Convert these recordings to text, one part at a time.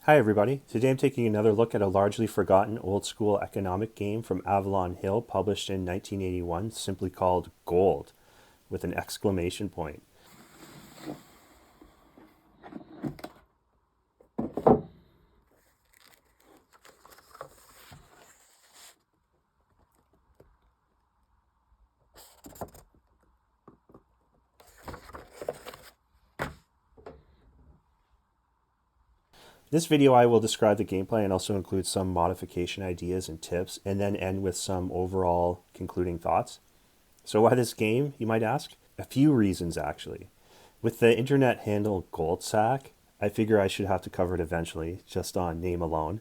Hi everybody. Today I'm taking another look at a largely forgotten old school economic game from Avalon Hill published in 1981 simply called Gold with an exclamation point. In this video I will describe the gameplay and also include some modification ideas and tips and then end with some overall concluding thoughts. So why this game, you might ask? A few reasons actually. With the internet handle Goldsack, I figure I should have to cover it eventually, just on name alone.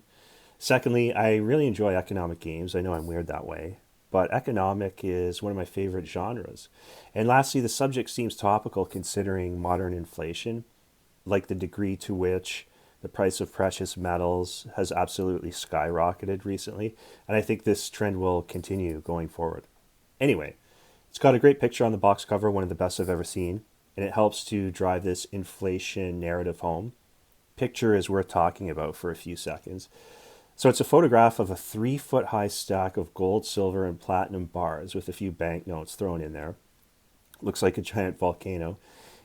Secondly, I really enjoy economic games. I know I'm weird that way, but economic is one of my favorite genres. And lastly, the subject seems topical considering modern inflation, like the degree to which the price of precious metals has absolutely skyrocketed recently. And I think this trend will continue going forward. Anyway, it's got a great picture on the box cover, one of the best I've ever seen, and it helps to drive this inflation narrative home. Picture is worth talking about for a few seconds. So it's a photograph of a 3 foot high stack of gold, silver, and platinum bars with a few banknotes thrown in there. Looks like a giant volcano.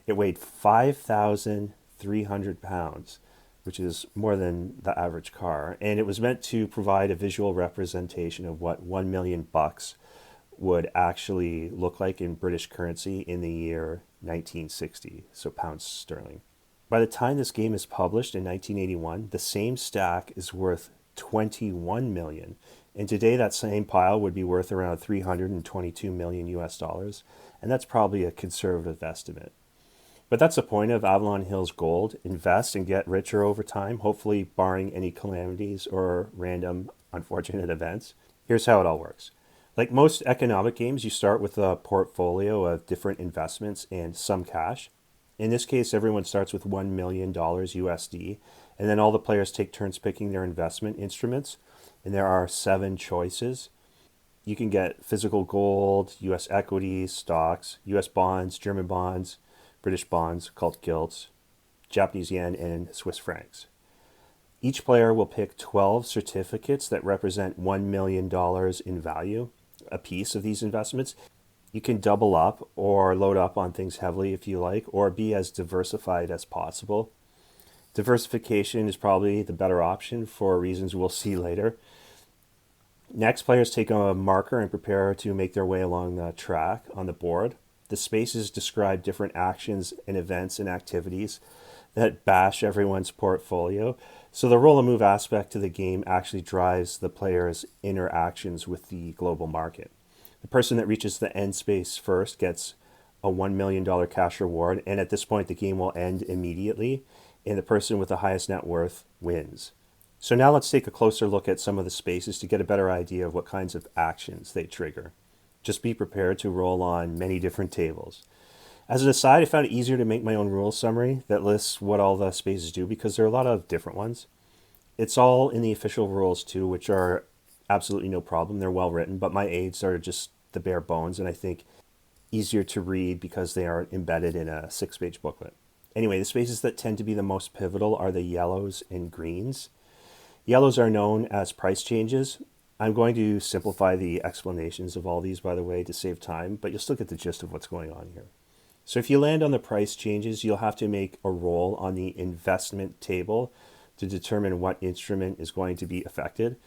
It weighed 5,300 pounds, which is more than the average car. And it was meant to provide a visual representation of what 1 million bucks would actually look like in British currency in the year 1960, so pounds sterling. By the time this game is published in 1981, the same stack is worth 21 million. And today that same pile would be worth around 322 million US dollars, and that's probably a conservative estimate. But that's the point of Avalon Hill's Gold. Invest and get richer over time, hopefully barring any calamities or random unfortunate events. Here's how it all works. Like most economic games, you start with a portfolio of different investments and some cash. In this case, everyone starts with $1 million USD, and then all the players take turns picking their investment instruments, and there are 7 choices. You can get physical gold, US equities, stocks, US bonds, German bonds, British bonds called gilts, Japanese yen, and Swiss francs. Each player will pick 12 certificates that represent $1 million in value, a piece of these investments. You can double up or load up on things heavily if you like, or be as diversified as possible. Diversification is probably the better option for reasons we'll see later. Next, players take a marker and prepare to make their way along the track on the board. The spaces describe different actions and events and activities that bash everyone's portfolio. So the roll and move aspect to the game actually drives the player's interactions with the global market. The person that reaches the end space first gets a $1 million cash reward, and at this point, the game will end immediately, and the person with the highest net worth wins. So now let's take a closer look at some of the spaces to get a better idea of what kinds of actions they trigger. Just be prepared to roll on many different tables. As an aside, I found it easier to make my own rules summary that lists what all the spaces do because there are a lot of different ones. It's all in the official rules too, which are absolutely no problem. They're well written, but my aids are just the bare bones, and I think easier to read because they are embedded in a 6-page booklet. Anyway, the spaces that tend to be the most pivotal are the yellows and greens. Yellows are known as price changes. I'm going to simplify the explanations of all these, by the way, to save time, but you'll still get the gist of what's going on here. So if you land on the price changes, you'll have to make a roll on the investment table to determine what instrument is going to be affected.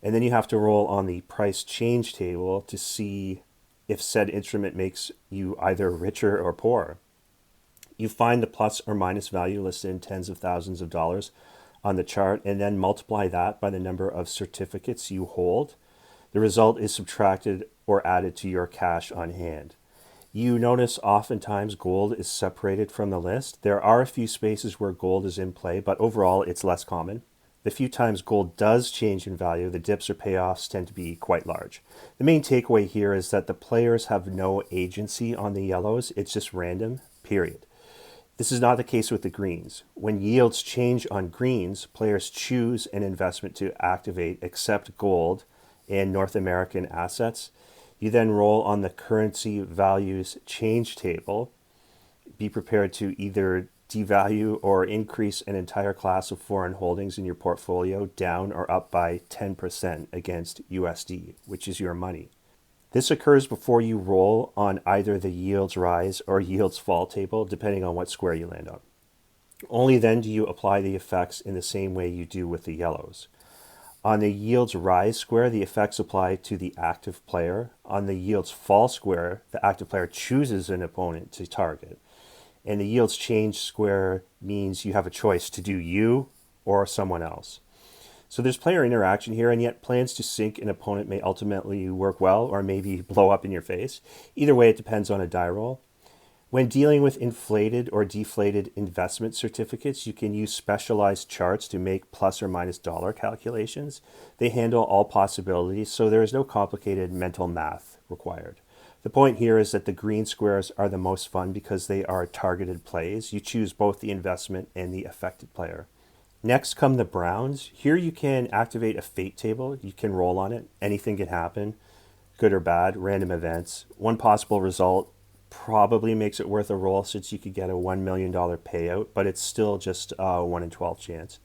And then you have to roll on the price change table to see if said instrument makes you either richer or poorer. You find the plus or minus value listed in tens of thousands of dollars on the chart and then multiply that by the number of certificates you hold. The result is subtracted or added to your cash on hand. You notice oftentimes gold is separated from the list. There are a few spaces where gold is in play, but overall it's less common. The few times gold does change in value, the dips or payoffs tend to be quite large. The main takeaway here is that the players have no agency on the yellows. It's just random, period. This is not the case with the greens. When yields change on greens, players choose an investment to activate except gold and North American assets. You then roll on the currency values change table. Be prepared to either devalue, or increase an entire class of foreign holdings in your portfolio down or up by 10% against USD, which is your money. This occurs before you roll on either the yields rise or yields fall table, depending on what square you land on. Only then do you apply the effects in the same way you do with the yellows. On the yields rise square, the effects apply to the active player. On the yields fall square, the active player chooses an opponent to target. And the yields change square means you have a choice to do you or someone else. So there's player interaction here, and yet plans to sink an opponent may ultimately work well or maybe blow up in your face. Either way, it depends on a die roll. When dealing with inflated or deflated investment certificates, you can use specialized charts to make plus or minus dollar calculations. They handle all possibilities, so there is no complicated mental math required. The point here is that the green squares are the most fun because they are targeted plays. You choose both the investment and the affected player. Next come the browns. Here you can activate a fate table. You can roll on it. Anything can happen, good or bad, random events. One possible result probably makes it worth a roll since you could get a $1 million payout, but it's still just a 1 in 12 chance.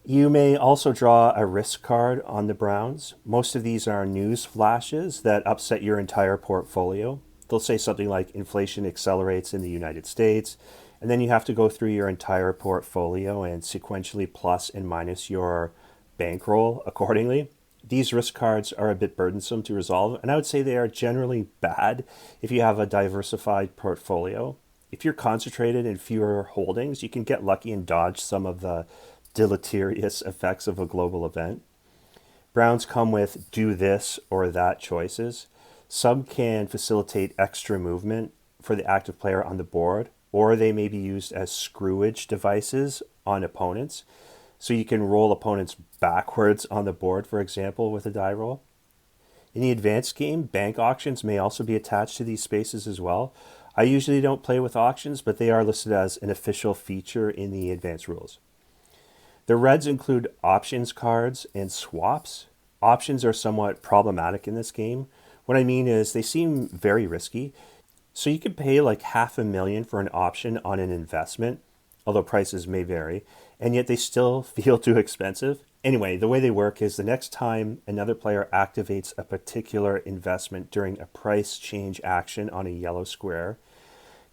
You may also draw a risk card on the browns. Most of these are news flashes that upset your entire portfolio. They'll say something like inflation accelerates in the United States, and then you have to go through your entire portfolio and sequentially plus and minus your bankroll accordingly. These risk cards are a bit burdensome to resolve, and I would say they are generally bad if you have a diversified portfolio. If you're concentrated in fewer holdings, you can get lucky and dodge some of the deleterious effects of a global event. Browns come with do this or that choices. Some can facilitate extra movement for the active player on the board, or they may be used as screwage devices on opponents. So you can roll opponents backwards on the board, for example, with a die roll. In the advanced game, bank auctions may also be attached to these spaces as well. I usually don't play with auctions, but they are listed as an official feature in the advanced rules. The reds include options cards and swaps. Options are somewhat problematic in this game. What I mean is they seem very risky. So you can pay like $500,000 for an option on an investment, although prices may vary, and yet they still feel too expensive. Anyway, the way they work is the next time another player activates a particular investment during a price change action on a yellow square,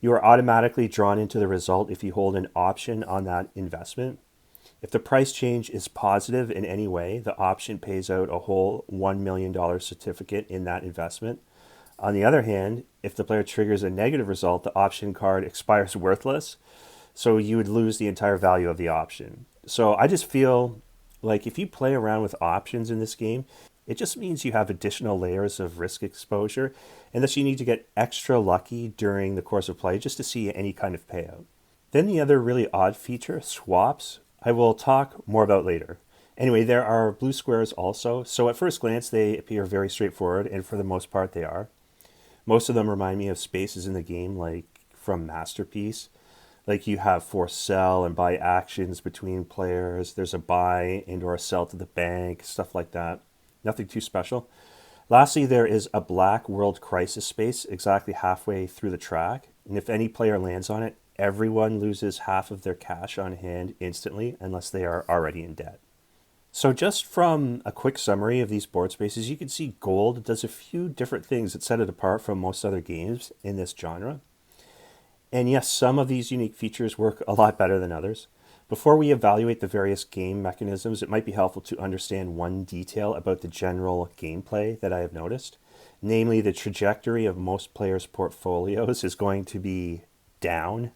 you are automatically drawn into the result if you hold an option on that investment. If the price change is positive in any way, the option pays out a whole $1 million certificate in that investment. On the other hand, if the player triggers a negative result, the option card expires worthless. So you would lose the entire value of the option. So I just feel like if you play around with options in this game, it just means you have additional layers of risk exposure, and thus you need to get extra lucky during the course of play just to see any kind of payout. Then the other really odd feature, swaps, I will talk more about later. Anyway, there are blue squares also. So at first glance, they appear very straightforward, and for the most part, they are. Most of them remind me of spaces in the game, like from Masterpiece. Like you have for sell and buy actions between players. There's a buy and or a sell to the bank, stuff like that. Nothing too special. Lastly, there is a black world crisis space exactly halfway through the track. And if any player lands on it, everyone loses half of their cash on hand instantly unless they are already in debt. So just from a quick summary of these board spaces, you can see gold does a few different things that set it apart from most other games in this genre. And yes, some of these unique features work a lot better than others. Before we evaluate the various game mechanisms, it might be helpful to understand one detail about the general gameplay that I have noticed. Namely, the trajectory of most players' portfolios is going to be down.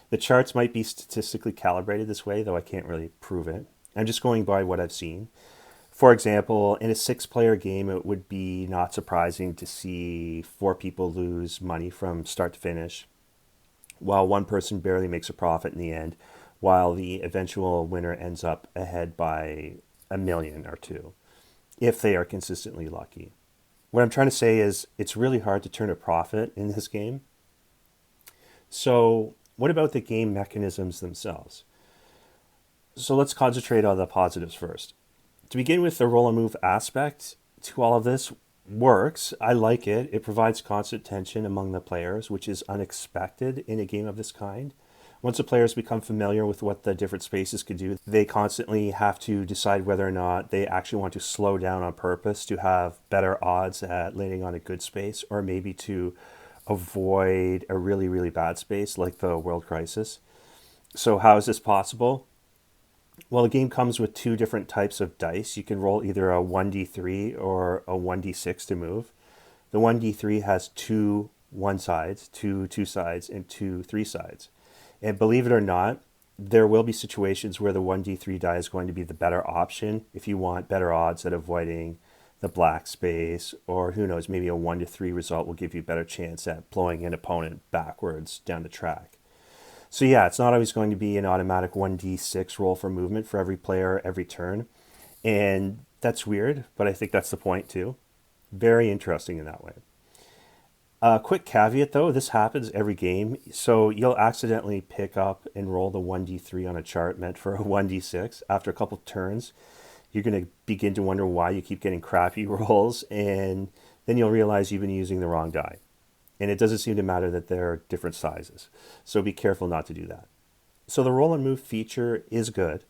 The charts might be statistically calibrated this way, though I can't really prove it. I'm just going by what I've seen. For example, in a 6-player game, it would be not surprising to see 4 people lose money from start to finish, while one person barely makes a profit in the end, while the eventual winner ends up ahead by $1 million or $2 million, if they are consistently lucky. What I'm trying to say is it's really hard to turn a profit in this game. So what about the game mechanisms themselves? So let's concentrate on the positives first. To begin with, the roll and move aspect to all of this works. I like it. It provides constant tension among the players, which is unexpected in a game of this kind. Once the players become familiar with what the different spaces could do, they constantly have to decide whether or not they actually want to slow down on purpose to have better odds at landing on a good space, or maybe to avoid a really, really bad space like the World Crisis. So, how is this possible? Well, the game comes with two different types of dice. You can roll either a 1d3 or a 1d6 to move. The 1d3 has two one sides, two sides, and two three sides. And believe it or not, there will be situations where the 1d3 die is going to be the better option if you want better odds at avoiding the black space, or who knows, maybe a 1 to 3 result will give you a better chance at blowing an opponent backwards down the track. So yeah, it's not always going to be an automatic 1d6 roll for movement for every player every turn. And that's weird, but I think that's the point too. Very interesting in that way. A quick caveat though, this happens every game. So you'll accidentally pick up and roll the 1d3 on a chart meant for a 1d6. After a couple turns, you're going to begin to wonder why you keep getting crappy rolls, and then you'll realize you've been using the wrong die. And it doesn't seem to matter that they're different sizes. So be careful not to do that. So the roll and move feature is good.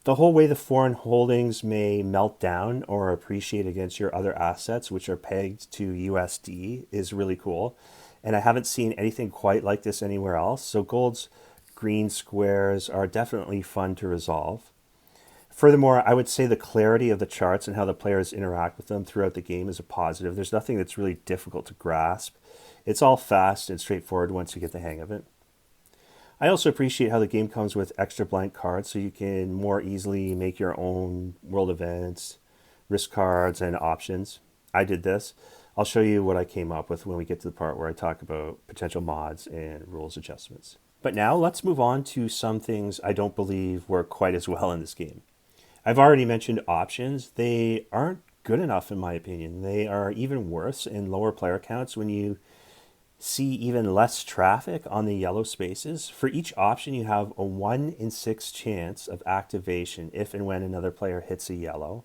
The whole way the foreign holdings may melt down or appreciate against your other assets, which are pegged to USD, is really cool. And I haven't seen anything quite like this anywhere else. So gold's green squares are definitely fun to resolve. Furthermore, I would say the clarity of the charts and how the players interact with them throughout the game is a positive. There's nothing that's really difficult to grasp. It's all fast and straightforward once you get the hang of it. I also appreciate how the game comes with extra blank cards so you can more easily make your own world events, risk cards, and options. I did this. I'll show you what I came up with when we get to the part where I talk about potential mods and rules adjustments. But now let's move on to some things I don't believe work quite as well in this game. I've already mentioned options. They aren't good enough in my opinion. They are even worse in lower player counts when you see even less traffic on the yellow spaces. For each option, you have a 1 in 6 chance of activation if and when another player hits a yellow.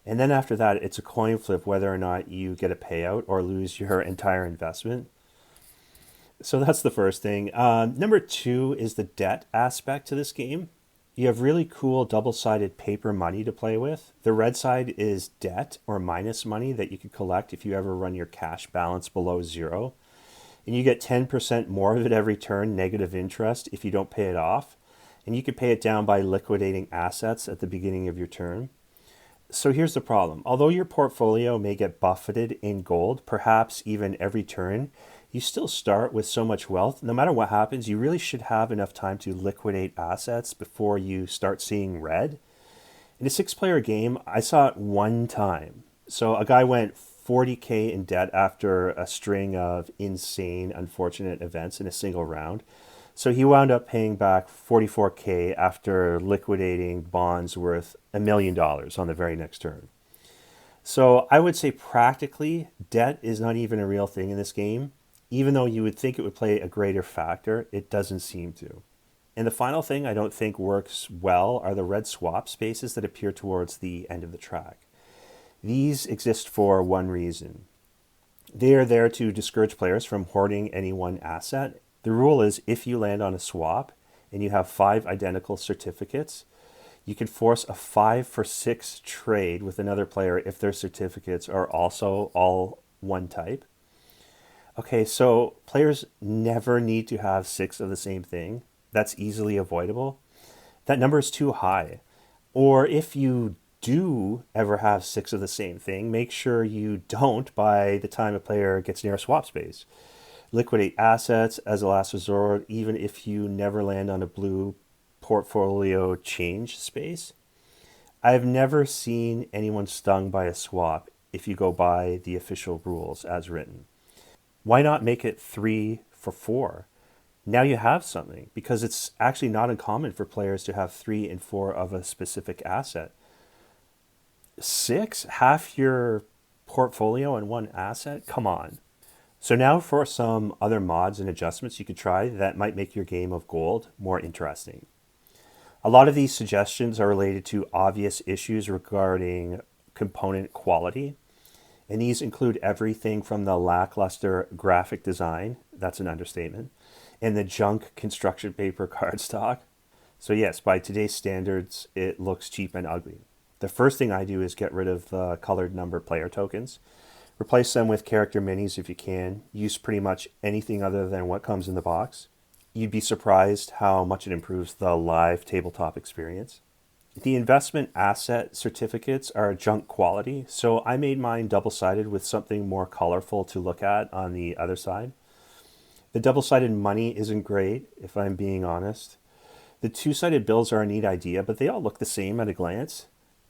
And then after that, it's a coin flip whether or not you get a payout or lose your entire investment. So that's the first thing. Number two is the debt aspect to this game. You have really cool double-sided paper money to play with. The red side is debt or minus money that you can collect if you ever run your cash balance below zero. And you get 10% more of it every turn, negative interest, if you don't pay it off. And you can pay it down by liquidating assets at the beginning of your turn. So here's the problem. Although your portfolio may get buffeted in gold, perhaps even every turn, you still start with so much wealth. No matter what happens, you really should have enough time to liquidate assets before you start seeing red. In a 6-player game, I saw it one time. So a guy went 40K in debt after a string of insane, unfortunate events in a single round. So he wound up paying back 44K after liquidating bonds worth $1 million on the very next turn. So I would say practically, debt is not even a real thing in this game. Even though you would think it would play a greater factor, it doesn't seem to. And the final thing I don't think works well are the red swap spaces that appear towards the end of the track. These exist for one reason. They are there to discourage players from hoarding any one asset. The rule is if you land on a swap and you have 5 identical certificates, you can force a 5-for-6 trade with another player if their certificates are also all one type. Okay, so players never need to have 6 of the same thing. That's easily avoidable. That number is too high. Or if you do ever have 6 of the same thing, make sure you don't by the time a player gets near a swap space. Liquidate assets as a last resort, even if you never land on a blue portfolio change space. I've never seen anyone stung by a swap if you go by the official rules as written. Why not make it 3 for 4? Now you have something, because it's actually not uncommon for players to have 3 and 4 of a specific asset. 6, half your portfolio in one asset? Come on. So now for some other mods and adjustments you could try that might make your game of gold more interesting. A lot of these suggestions are related to obvious issues regarding component quality. And these include everything from the lackluster graphic design, that's an understatement, and the junk construction paper cardstock. So yes, by today's standards, it looks cheap and ugly. The first thing I do is get rid of the colored number player tokens. Replace them with character minis if you can. Use pretty much anything other than what comes in the box. You'd be surprised how much it improves the live tabletop experience. The investment asset certificates are junk quality, so I made mine double-sided with something more colorful to look at on the other side. The double-sided money isn't great, if I'm being honest. The two-sided bills are a neat idea, but they all look the same at a glance.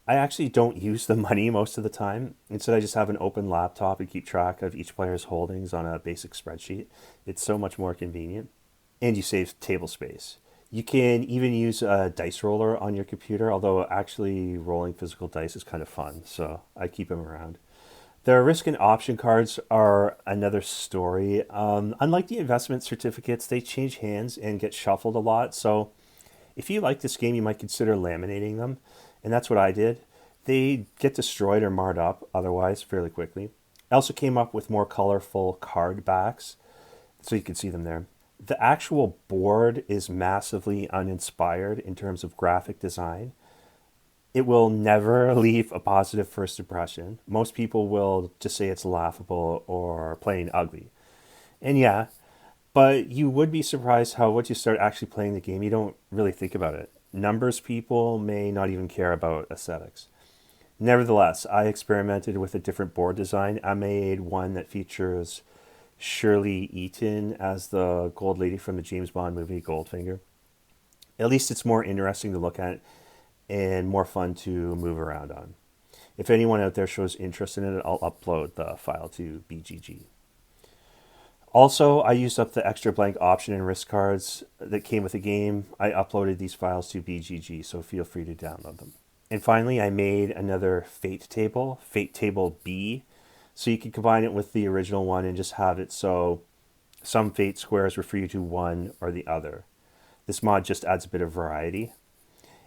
I actually don't use the money most of the time. Instead, I just have an open laptop and keep track of each player's holdings on a basic spreadsheet. It's so much more convenient. And you save table space. You can even use a dice roller on your computer, although actually rolling physical dice is kind of fun, so I keep them around. The risk and option cards are another story. Unlike the investment certificates, they change hands and get shuffled a lot, so if you like this game, you might consider laminating them, and that's what I did. They get destroyed or marred up otherwise fairly quickly. I also came up with more colorful card backs, so you can see them there. The actual board is massively uninspired in terms of graphic design. It will never leave a positive first impression. Most people will just say it's laughable or plain ugly. And yeah, but you would be surprised how once you start actually playing the game, you don't really think about it. Numbers people may not even care about aesthetics. Nevertheless, I experimented with a different board design. I made one that features Shirley Eaton as the gold lady from the James Bond movie Goldfinger. At least it's more interesting to look at and more fun to move around on. If anyone out there shows interest in it, I'll upload the file to BGG. Also, I used up the extra blank option and risk cards that came with the game. I uploaded these files to BGG, so feel free to download them. And finally, I made another Fate Table B, so you can combine it with the original one and just have it so some Fate squares refer you to one or the other. This mod just adds a bit of variety.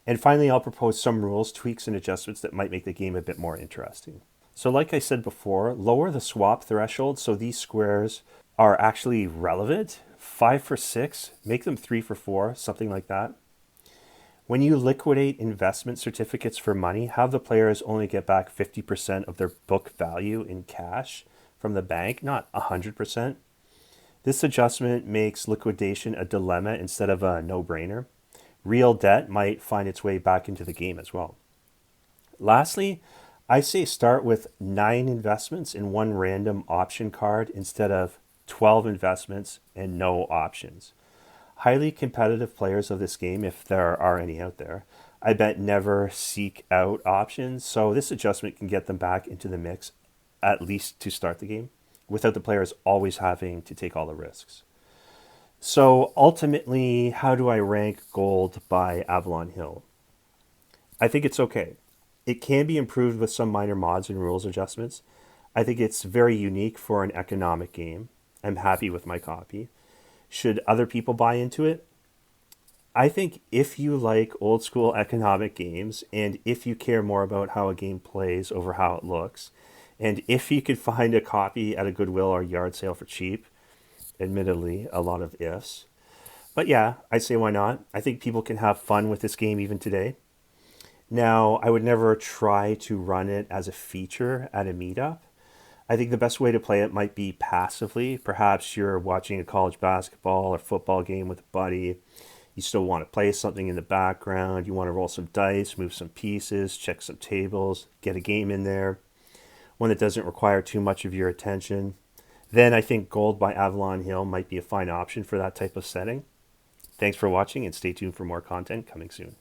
And finally, I'll propose some rules, tweaks, and adjustments that might make the game a bit more interesting. So like I said before, lower the swap threshold so these squares are actually relevant. 5 for 6, make them 3 for 4, something like that. When you liquidate investment certificates for money, have the players only get back 50% of their book value in cash from the bank, not 100%. This adjustment makes liquidation a dilemma instead of a no-brainer. Real debt might find its way back into the game as well. Lastly, I say start with 9 investments in one random option card instead of 12 investments and no options. Highly competitive players of this game, if there are any out there, I bet never seek out options, so this adjustment can get them back into the mix, at least to start the game, without the players always having to take all the risks. So ultimately, how do I rank Gold by Avalon Hill? I think it's okay. It can be improved with some minor mods and rules adjustments. I think it's very unique for an economic game. I'm happy with my copy. Should other people buy into it? I think if you like old school economic games, and if you care more about how a game plays over how it looks, and if you could find a copy at a Goodwill or yard sale for cheap, admittedly, a lot of ifs. But yeah, I say why not? I think people can have fun with this game even today. Now, I would never try to run it as a feature at a meetup. I think the best way to play it might be passively. Perhaps you're watching a college basketball or football game with a buddy. You still want to play something in the background. You want to roll some dice, move some pieces, check some tables, get a game in there. One that doesn't require too much of your attention. Then I think Gold by Avalon Hill might be a fine option for that type of setting. Thanks for watching and stay tuned for more content coming soon.